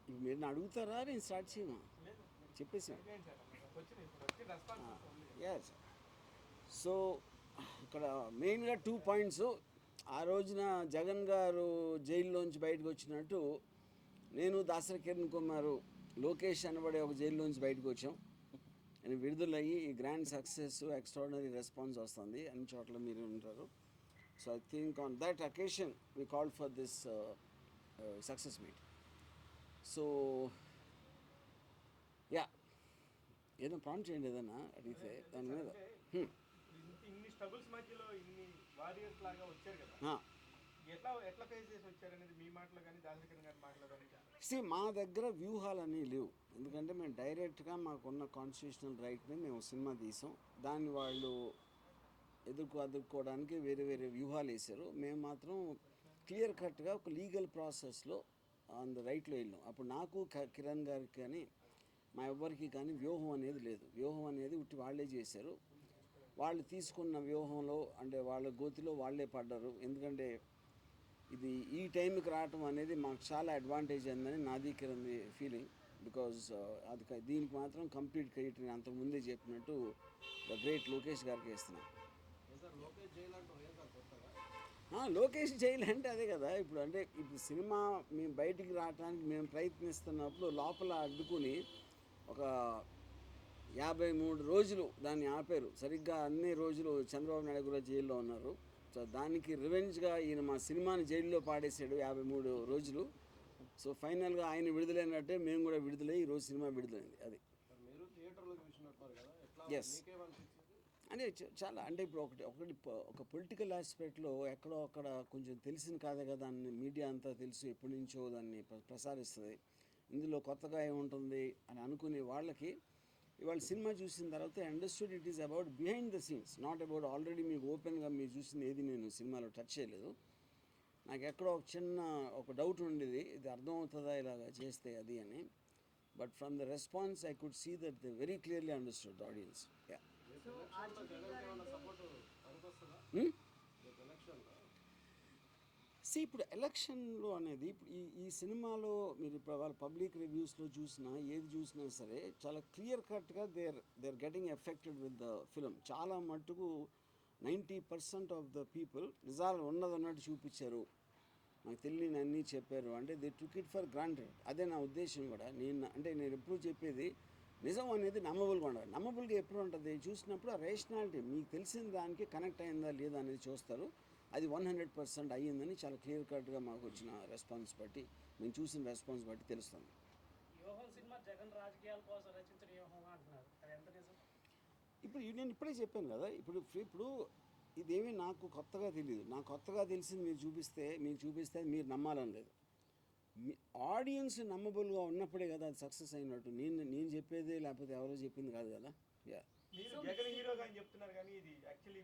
ఇప్పుడు మీరు అడుగుతారా నేను స్టార్ట్ చేయమా చెప్పేసి ఎస్. సో ఇక్కడ మెయిన్గా 2 పాయింట్స్. ఆ రోజున జగన్ గారు జైల్లోంచి బయటకు వచ్చినట్టు నేను దాసరి కిరణ్ కుమార్ లోకేష్ అనబడే ఒక జైల్లోంచి బయటకు వచ్చాం అని విడుదలయ్యి ఈ గ్రాండ్ సక్సెస్ ఎక్స్ట్రాడినరీ రెస్పాన్స్ వస్తుంది అన్ని చోట్ల మీరు ఉంటారు. So I think on that occasion we called for this success meet. So yeah, ఏదో ప్రాంప్ట్ చేయండి ఏదైనా అడిగితే దాని మీద. ఇన్ని స్ట్రగుల్స్ మధ్యలో ఇన్ని వారియర్స్ లాగా వచ్చారు కదా, ఎట్లా ఫేస్ చేసి వచ్చారనేది మీ మాటలో కానీ దాసరికరణ గారి మాటలో కానీ. మా దగ్గర వ్యూహాలన్నీ లేవు, ఎందుకంటే మేము డైరెక్ట్గా మాకున్న కాన్స్టిట్యూషనల్ రైట్ని మేము సినిమా తీసాం. దాన్ని వాళ్ళు ఎదుర్కోవడానికి వేరే వేరే వ్యూహాలు వేశారు. మేము మాత్రం క్లియర్ కట్గా ఒక లీగల్ ప్రాసెస్లో ఆన్ ద రైట్లో వెళ్ళాం. అప్పుడు నాకు కిరణ్ గారికి కానీ మా ఎవ్వరికి కానీ వ్యూహం అనేది లేదు. వ్యూహం అనేది ఉట్టి వాళ్ళే చేశారు. వాళ్ళు తీసుకున్న వ్యూహంలో అంటే వాళ్ళ గోతిలో వాళ్ళే పడ్డారు. ఎందుకంటే ఇది ఈ టైంకి రావటం అనేది మాకు చాలా అడ్వాంటేజ్ అయిందని నాది కిరణ్ ఫీలింగ్. బికాజ్ అది దీనికి మాత్రం కంప్లీట్ క్రెడిట్ నేను అంతకుముందే చెప్పినట్టు ద గ్రేట్ లోకేష్ గారికి ఇస్తున్నాను. లోకేష్ జైలు అంటే అదే కదా. ఇప్పుడు అంటే ఇప్పుడు సినిమా మేము బయటికి రావడానికి మేము ప్రయత్నిస్తున్నప్పుడు లోపల అడ్డుకుని ఒక 53 రోజులు దాన్ని ఆపారు. సరిగ్గా అన్ని రోజులు చంద్రబాబు నాయుడు కూడా జైల్లో ఉన్నారు. సో దానికి రివెంజ్గా ఈయన మా సినిమాని జైల్లో పాడేశాడు 53 రోజులు. సో ఫైనల్గా ఆయన విడుదలైనట్టే మేము కూడా విడుదలై ఈరోజు సినిమా విడుదలైంది. అది ఎస్ అంటే చాలా అంటే ఇప్పుడు ఒక పొలిటికల్ ఆస్పెక్ట్లో ఎక్కడో అక్కడ కొంచెం తెలిసిన కాదే కదా దాన్ని మీడియా అంతా తెలుసు, ఎప్పటి నుంచో దాన్ని ప్రసారిస్తుంది. ఇందులో కొత్తగా ఏముంటుంది అని అనుకునే వాళ్ళకి ఇవాళ సినిమా చూసిన తర్వాత understood it is about behind the scenes, not about already మీకు ఓపెన్గా మీరు చూసింది ఏది నేను సినిమాలో టచ్ చేయలేదు. నాకు ఎక్కడో ఒక చిన్న ఒక డౌట్ ఉండేది, ఇది అర్థమవుతుందా ఇలాగా చేస్తే అది అని. But from the response I could see that they very clearly understood audience. Yeah. ఇప్పుడు ఎలక్షన్లో అనేది ఇప్పుడు ఈ సినిమాలో మీరు ఇప్పుడు వాళ్ళ పబ్లిక్ రివ్యూస్లో చూసినా ఏది చూసినా సరే చాలా క్లియర్ కట్గా they are getting affected with the film. చాలా మట్టుకు 90% ఆఫ్ ద పీపుల్ నిజాలు ఉన్నదన్నట్టు చూపించారు, నాకు తెలియని అన్నీ చెప్పారు. అంటే they took it for granted. అదే నా ఉద్దేశం కూడా. నేను ఎప్పుడు చెప్పేది నిజం అనేది నమ్మబుల్గా ఉండదు. నమ్మబుల్గా ఎప్పుడు ఉంటుంది చూసినప్పుడు ఆ రేషనాలిటీ మీకు తెలిసిన దానికి కనెక్ట్ అయిందా లేదా అనేది చూస్తారు. అది 100% అయ్యిందని చాలా క్లియర్ కట్గా మాకు వచ్చిన రెస్పాన్స్ బట్టి, మేము చూసిన రెస్పాన్స్ బట్టి తెలుస్తుంది. ఇప్పుడు నేను ఇప్పుడే చెప్పాను కదా, ఇప్పుడు ఇదేమీ నాకు కొత్తగా తెలియదు. నాకు కొత్తగా తెలిసింది మీకు చూపిస్తే మీరు నమ్మాలని లేదు. ఆడియన్స్ నమ్మబుల్గా ఉన్నప్పుడే కదా అది సక్సెస్ అయినట్టు. నేను చెప్పేది లేకపోతే ఎవరో చెప్పింది కాదు కదా. యా. జగన్ హీరోగా చెప్తున్నారు కానీ ఇది యాక్చువల్లీ